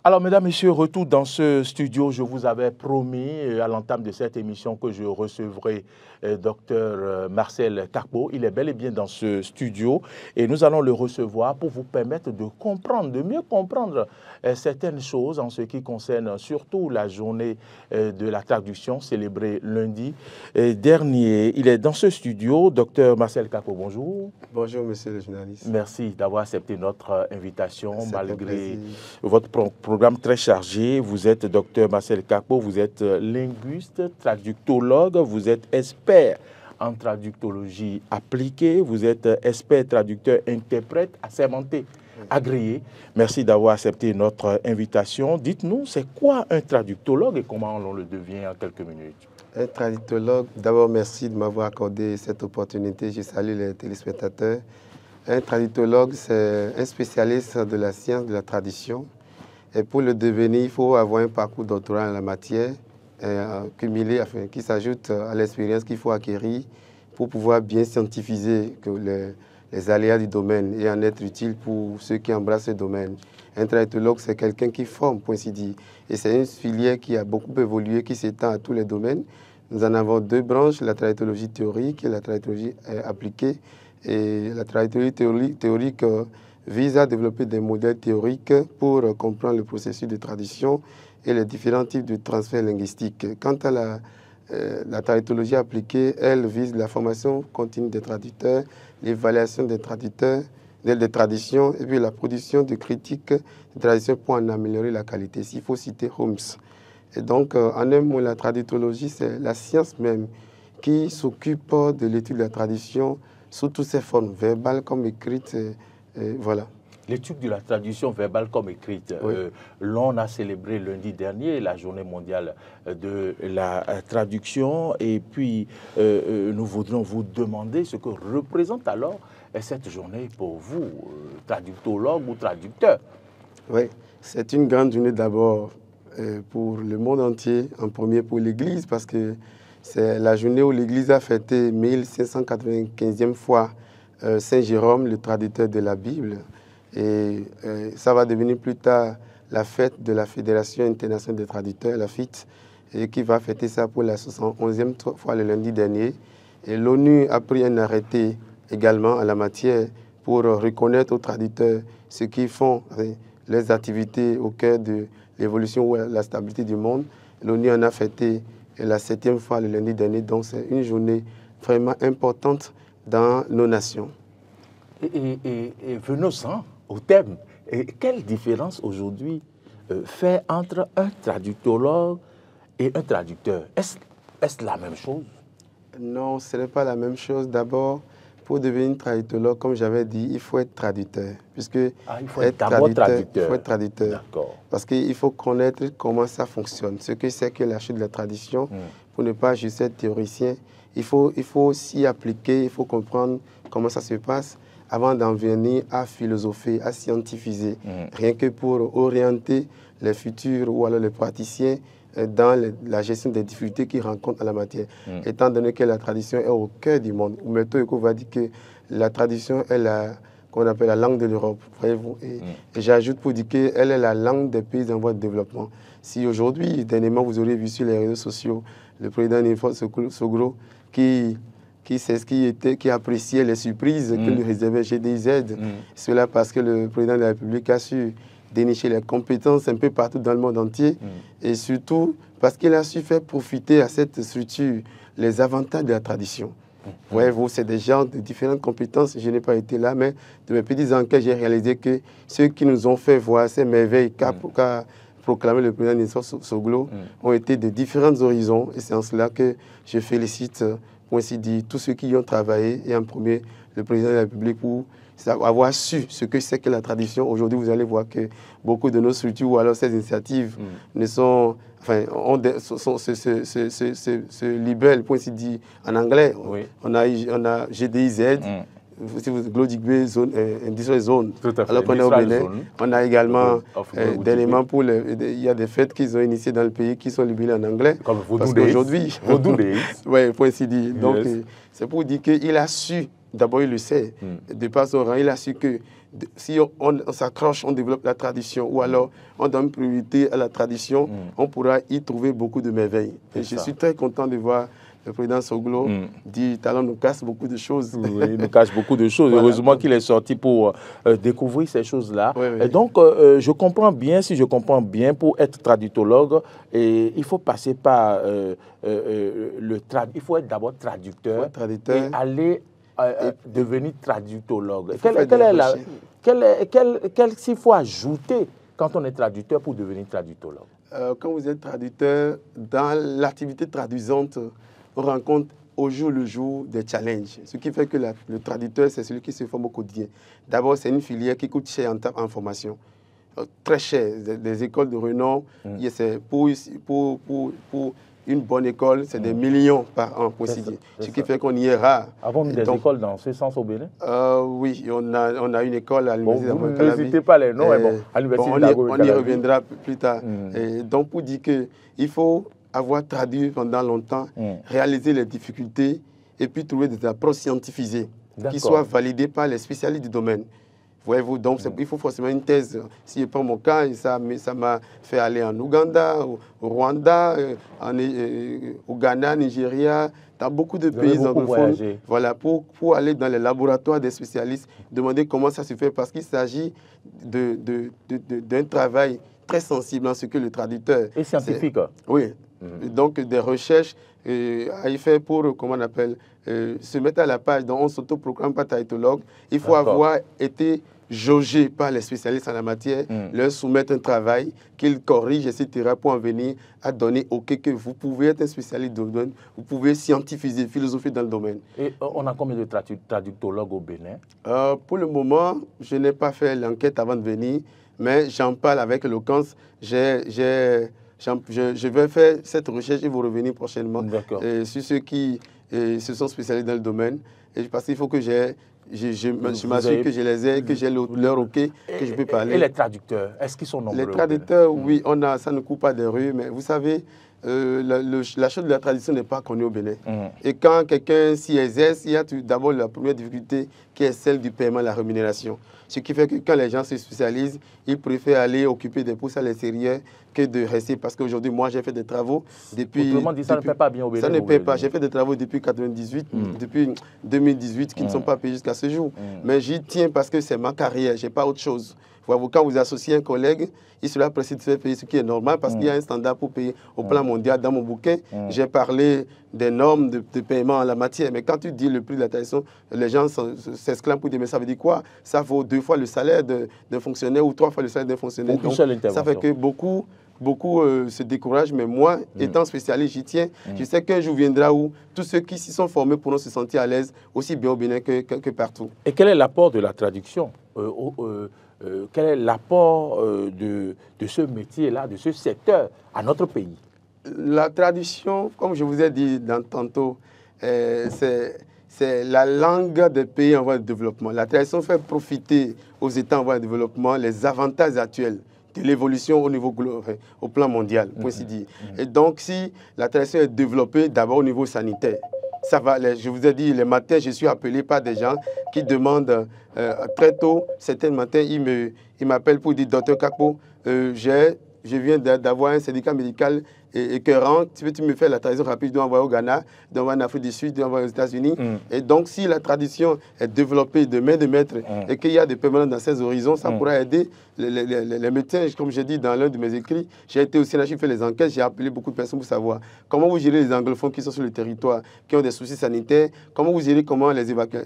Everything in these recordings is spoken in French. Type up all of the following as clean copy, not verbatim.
Alors, mesdames, messieurs, retour dans ce studio. Je vous avais promis à l'entame de cette émission que je recevrai Dr Marcel Carpeaux. Il est bel et bien dans ce studio et nous allons le recevoir pour vous permettre de comprendre, de mieux comprendre certaines choses en ce qui concerne surtout la journée de la traduction célébrée lundi dernier. Il est dans ce studio. Dr Marcel Carpeaux, bonjour. Bonjour, monsieur le journaliste. Merci d'avoir accepté notre invitation malgré votre programme très chargé. Vous êtes docteur Marcel Carpeaux, vous êtes linguiste, traductologue, vous êtes expert en traductologie appliquée, vous êtes expert traducteur interprète assermenté, agréé. Merci d'avoir accepté notre invitation. Dites-nous, c'est quoi un traductologue et comment on le devient en quelques minutes? Un traductologue, d'abord merci de m'avoir accordé cette opportunité. Je salue les téléspectateurs. Un traductologue, c'est un spécialiste de la science de la tradition. Et pour le devenir, il faut avoir un parcours doctoral en la matière, cumulé, qui s'ajoute à l'expérience qu'il faut acquérir pour pouvoir bien scientifiser les aléas du domaine et en être utile pour ceux qui embrassent ce domaine. Un traductologue, c'est quelqu'un qui forme, pour ainsi dire. Et c'est une filière qui a beaucoup évolué, qui s'étend à tous les domaines. Nous en avons deux branches, la traductologie théorique et la traductologie appliquée. Et la traductologie théorique vise à développer des modèles théoriques pour comprendre le processus de traduction et les différents types de transferts linguistiques. Quant à la traductologie appliquée, elle vise la formation continue des traducteurs, l'évaluation des traducteurs, des traditions et puis la production de critiques de traditions pour en améliorer la qualité. S'il faut citer Holmes. Et donc, en un mot, la traductologie, c'est la science même qui s'occupe de l'étude de la tradition sous toutes ses formes, verbales comme écrites. Voilà. L'étude de la traduction verbale comme écrite. Oui. L'on a célébré lundi dernier la journée mondiale de la traduction et puis nous voudrions vous demander ce que représente alors cette journée pour vous, traductologue ou traducteur. Oui, c'est une grande journée d'abord pour le monde entier, en premier pour l'Église, parce que c'est la journée où l'Église a fêté 1595e fois Saint Jérôme, le traducteur de la Bible. Et ça va devenir plus tard la fête de la Fédération internationale des traducteurs, la FIT, et qui va fêter ça pour la 71e fois le lundi dernier. Et l'ONU a pris un arrêté également en la matière pour reconnaître aux traducteurs ce qu'ils font, leurs activités au cœur de l'évolution ou la stabilité du monde. L'ONU en a fêté la 7e fois le lundi dernier, donc c'est une journée vraiment importante dans nos nations. Et venons-en au thème. Et quelle différence aujourd'hui fait entre un traductologue et un traducteur? Est-ce la même chose? Non, ce n'est pas la même chose. D'abord, pour devenir traductologue, comme j'avais dit, il faut être traducteur. Puisque il faut être traducteur. Il faut être traducteur. Parce qu'il faut connaître comment ça fonctionne. Ce que c'est que la chute de la tradition, pour ne pas juste être théoricien, il faut s'y appliquer, il faut comprendre comment ça se passe avant d'en venir à philosopher, à scientifiser, rien que pour orienter les futurs ou alors les praticiens dans la gestion des difficultés qu'ils rencontrent en la matière. Étant donné que la tradition est au cœur du monde, Umberto Eco va dire que la tradition est qu'on appelle la langue de l'Europe. Voyez-vous? Et j'ajoute pour dire qu'elle est la langue des pays en voie de développement. Si aujourd'hui, dernièrement, vous aurez vu sur les réseaux sociaux le président Nifo Soglo qui appréciait les surprises que lui réservait GDZ. Cela parce que le président de la République a su dénicher les compétences un peu partout dans le monde entier et surtout parce qu'il a su faire profiter à cette structure les avantages de la tradition. Voyez-vous, c'est des gens de différentes compétences. Je n'ai pas été là, mais de mes petites enquêtes, j'ai réalisé que ceux qui nous ont fait voir ces merveilles qu'a proclamé le président Nifo Soglo ont été de différents horizons et c'est en cela que je félicite pour ainsi dire, tous ceux qui y ont travaillé, et en premier, le président de la République, pour avoir su ce que c'est que la tradition. Aujourd'hui, vous allez voir que beaucoup de nos structures, ou alors ces initiatives, ne sont, enfin, se libellent, pour ainsi dire, en anglais. Oui. On a GDIZ, si vous Glodigbe zone, Industrial Zone. Alors qu'on est au Bénin, on a également dernièrement il y a des fêtes qu'ils ont initiées dans le pays qui sont libellées en anglais. Comme parce qu'aujourd'hui, Vodou Days. Oui, pour ainsi dire. Donc, c'est pour dire qu'il a su d'abord, il le sait. De par son rang, il a su que si on s'accroche, on développe la tradition, ou alors on donne priorité à la tradition, on pourra y trouver beaucoup de merveilles. Et je suis très content de voir le président Soglo dit Talon nous casse beaucoup de choses. Oui, il nous cache beaucoup de choses. Voilà. Heureusement qu'il est sorti pour découvrir ces choses-là. Oui, oui. Et donc, je comprends bien, si je comprends bien, pour être traductologue, il faut passer par il faut être d'abord traducteur, et aller devenir traductologue. S'il faut ajouter quand on est traducteur pour devenir traductologue? Quand vous êtes traducteur, dans l'activité traduisante, on rencontre au jour le jour des challenges. Ce qui fait que le traducteur, c'est celui qui se forme au quotidien. D'abord, c'est une filière qui coûte cher en formation. Très cher. Des écoles de renom, pour une bonne école, c'est des millions par an pour étudier. Ce qui fait qu'on y est rare. Avons-nous des écoles dans ce sens au Bénin? Oui, on a une école à l'université Vous ne citez pas les noms, mais bon, à l'université on y reviendra plus tard. Et donc, pour dire qu'il faut avoir traduit pendant longtemps, réaliser les difficultés et puis trouver des approches scientifisées qui soient validées par les spécialistes du domaine. Voyez-vous, donc il faut forcément une thèse. Si je prends mon cas, ça m'a fait aller en Ouganda, au Rwanda, au Ghana, Nigeria, dans beaucoup de pays anglophones. Voilà, pour aller dans les laboratoires des spécialistes, demander comment ça se fait, parce qu'il s'agit d'un travail très sensible en ce que le traducteur... Et scientifique. Oui. Donc, des recherches à y faire pour, comment on appelle, se mettre à la page. Donc, on ne s'autoproclame pas traductologue. Il faut avoir été jaugé par les spécialistes en la matière, leur soumettre un travail qu'ils corrigent, etc., pour en venir à donner OK que vous pouvez être un spécialiste de domaine, vous pouvez scientifiser, philosopher dans le domaine. Et on a combien de traductologues au Bénin? Pour le moment, je n'ai pas fait l'enquête avant de venir, mais j'en parle avec éloquence. Je vais faire cette recherche et vous revenir prochainement sur ceux qui se sont spécialisés dans le domaine. Et parce qu'il faut que je m'assure que je les ai, que j'ai leur OK, que je peux parler. Et les traducteurs, est-ce qu'ils sont nombreux? Les traducteurs, oui, ça ne coupe pas des rues, mais vous savez, la chose de la tradition n'est pas connue au Bénin. Et quand quelqu'un s'y exerce, il y a d'abord la première difficulté qui est celle du paiement, la rémunération. Ce qui fait que quand les gens se spécialisent, ils préfèrent aller occuper des postes à l'extérieur que de rester. Parce qu'aujourd'hui, moi, j'ai fait des travaux depuis... Autrement dit, ça ne paie pas bien au Bénin. Ça ne paie pas. J'ai fait des travaux depuis 2018 qui ne sont pas payés jusqu'à ce jour. Mais j'y tiens parce que c'est ma carrière, je n'ai pas autre chose. Quand vous associez un collègue, il sera pressé de faire payer ce qui est normal parce qu'il y a un standard pour payer au plan mondial. Dans mon bouquin, j'ai parlé des normes de paiement en la matière. Mais quand tu dis le prix de la tradition, les gens s'exclament pour dire mais ça veut dire quoi? Ça vaut 2 fois le salaire d'un fonctionnaire ou 3 fois le salaire d'un fonctionnaire. Donc, ça fait que beaucoup se découragent, mais moi, étant spécialiste, j'y tiens. Je sais qu'un jour viendra où tous ceux qui s'y sont formés pourront se sentir à l'aise, aussi bien au Bénin que partout. Et quel est l'apport de la traduction quel est l'apport de ce métier-là, de ce secteur à notre pays? La traduction, comme je vous ai dit tantôt, c'est la langue des pays en voie de développement. La traduction fait profiter aux États en voie de développement les avantages actuels de l'évolution au plan mondial, pour ainsi dire. Et donc, si la traduction est développée d'abord au niveau sanitaire, ça va, je vous ai dit, les matins, je suis appelé par des gens qui demandent très tôt, certains matins, ils m'appellent pour dire, docteur Kakpo, je viens d'avoir un syndicat médical écœurant, tu me fais la traduction rapide, je dois envoyer au Ghana, je dois envoyer en Afrique du Sud, je dois envoyer aux États-Unis. Et donc, si la tradition est développée de main de maître et qu'il y a des permanents dans ces horizons, ça pourra aider les médecins. Comme j'ai dit dans l'un de mes écrits, j'ai été aussi là, j'ai fait les enquêtes, j'ai appelé beaucoup de personnes pour savoir comment vous gérez les anglophones qui sont sur le territoire, qui ont des soucis sanitaires, comment vous gérez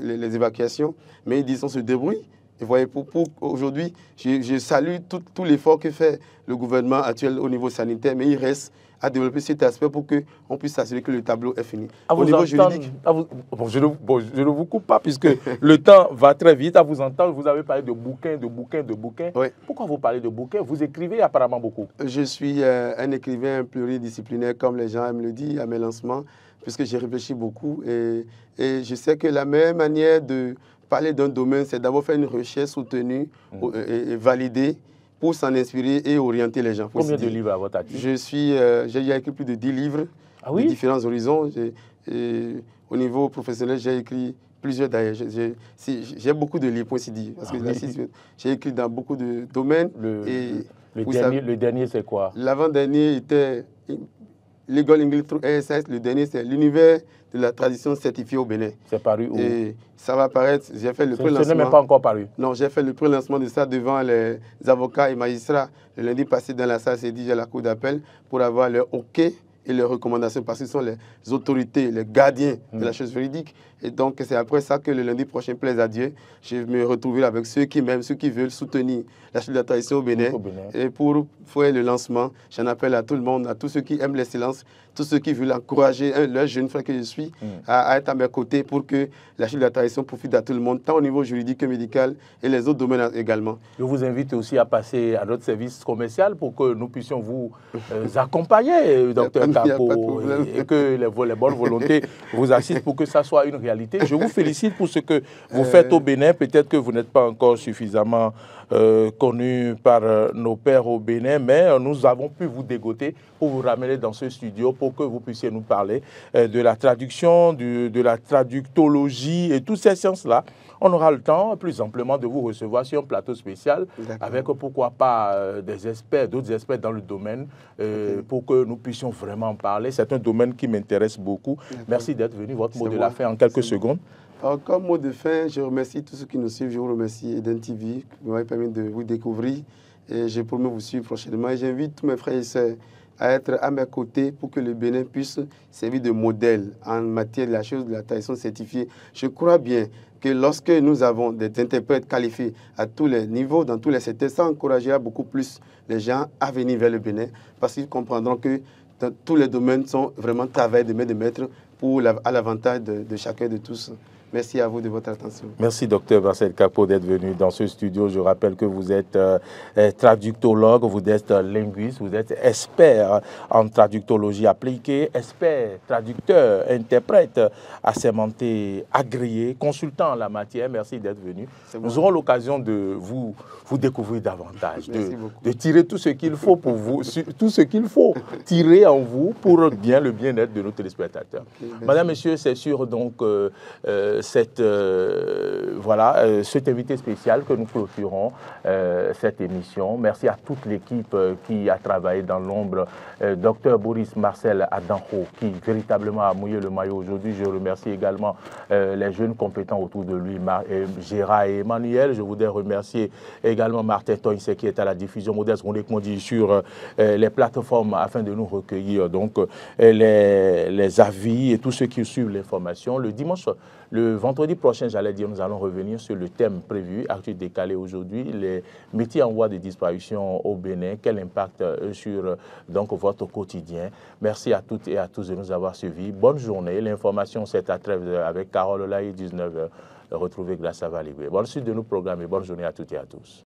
les évacuations. Mais ils disent on se débrouille. Et voyez, aujourd'hui, je salue tout l'effort que fait le gouvernement actuel au niveau sanitaire, mais il reste à développer cet aspect pour qu'on puisse s'assurer que le tableau est fini. Au niveau juridique... je ne vous coupe pas, puisque le temps va très vite. À vous entendre, vous avez parlé de bouquins. Oui. Pourquoi vous parlez de bouquins? Vous écrivez apparemment beaucoup. Je suis un écrivain pluridisciplinaire, comme les gens aiment le dire à mes lancements, puisque j'ai réfléchi beaucoup. Et je sais que la meilleure manière de parler d'un domaine, c'est d'abord faire une recherche soutenue et validée pour s'en inspirer et orienter les gens. Combien de livres à votre actif? J'ai écrit plus de 10 livres de différents horizons. Au niveau professionnel, j'ai écrit plusieurs d'ailleurs. J'ai beaucoup de livres, pour ainsi dire. Parce que j'ai écrit dans beaucoup de domaines. Le dernier, c'est quoi? L'avant-dernier était Legal English through ASS. Le dernier, c'est l'univers de la tradition certifiée au Bénin. C'est paru où? Et ça va apparaître. J'ai fait le pré-lancement. Ce n'est même pas encore paru. Non, j'ai fait le pré-lancement de ça devant les avocats et magistrats le lundi passé dans la salle CEDIGE à la Cour d'appel pour avoir leur OK et leurs recommandations parce qu'ils sont les autorités, les gardiens de la chose juridique. Et donc, c'est après ça que le lundi prochain, plaise à Dieu, je vais me retrouver avec ceux qui m'aiment, ceux qui veulent soutenir la chute de la tradition au Bénin. Et pour faire le lancement, j'en appelle à tout le monde, à tous ceux qui aiment l'excellence, tous ceux qui veulent encourager leur jeune frère que je suis à être à mes côtés pour que la chute de la tradition profite à tout le monde, tant au niveau juridique que médical et les autres domaines également. Je vous invite aussi à passer à notre service commercial pour que nous puissions vous accompagner, docteur Kakpo, et que les bonnes volontés vous assistent pour que ça soit une réalité. Je vous félicite pour ce que vous faites au Bénin. Peut-être que vous n'êtes pas encore suffisamment connu par nos pairs au Bénin, mais nous avons pu vous dégoter pour vous ramener dans ce studio pour que vous puissiez nous parler de la traduction, de la traductologie et toutes ces sciences-là. On aura le temps plus amplement de vous recevoir sur un plateau spécial avec pourquoi pas des experts, d'autres experts dans le domaine pour que nous puissions vraiment en parler. C'est un domaine qui m'intéresse beaucoup. Merci d'être venu. Votre mot de la fin en quelques secondes. Comme mot de fin, je remercie tous ceux qui nous suivent. Je vous remercie Eden TV qui m'a permis de vous découvrir. Et je promets vous suivre prochainement. Et j'invite tous mes frères et sœurs à être à mes côtés pour que le Bénin puisse servir de modèle en matière de la chose de la tradition certifiée. Je crois bien que lorsque nous avons des interprètes qualifiés à tous les niveaux, dans tous les secteurs, ça encouragera beaucoup plus les gens à venir vers le Bénin parce qu'ils comprendront que dans tous les domaines sont vraiment travaillés de maître à l'avantage de chacun de tous. Merci à vous de votre attention. Merci, docteur Marcel Kakpo, d'être venu dans ce studio. Je rappelle que vous êtes traductologue, vous êtes linguiste, vous êtes expert en traductologie appliquée, expert, traducteur, interprète, assermenté, agréé, consultant en la matière. Merci d'être venu. Nous aurons l'occasion de vous découvrir davantage, de tirer tout ce qu'il faut pour vous, tout ce qu'il faut tirer en vous pour le bien-être de nos téléspectateurs. Madame, Monsieur, c'est sûr donc cet invité spécial que nous clôturons cette émission. Merci à toute l'équipe qui a travaillé dans l'ombre. Docteur Boris Marcel Adanho, qui véritablement a mouillé le maillot aujourd'hui. Je remercie également les jeunes compétents autour de lui, Gérard et Emmanuel. Je voudrais remercier également Martin Toynse qui est à la diffusion modeste, on dit, sur les plateformes afin de nous recueillir donc les avis et tous ceux qui suivent l'information. Le vendredi prochain, j'allais dire, nous allons revenir sur le thème prévu, actu décalé aujourd'hui, les métiers en voie de disparition au Bénin, quel impact sur donc votre quotidien. Merci à toutes et à tous de nous avoir suivis. Bonne journée. L'information, c'est à 13h avec Carole Olaï, 19h. Retrouvez Grâce à Valibé. Bonne suite de nos programmes et bonne journée à toutes et à tous.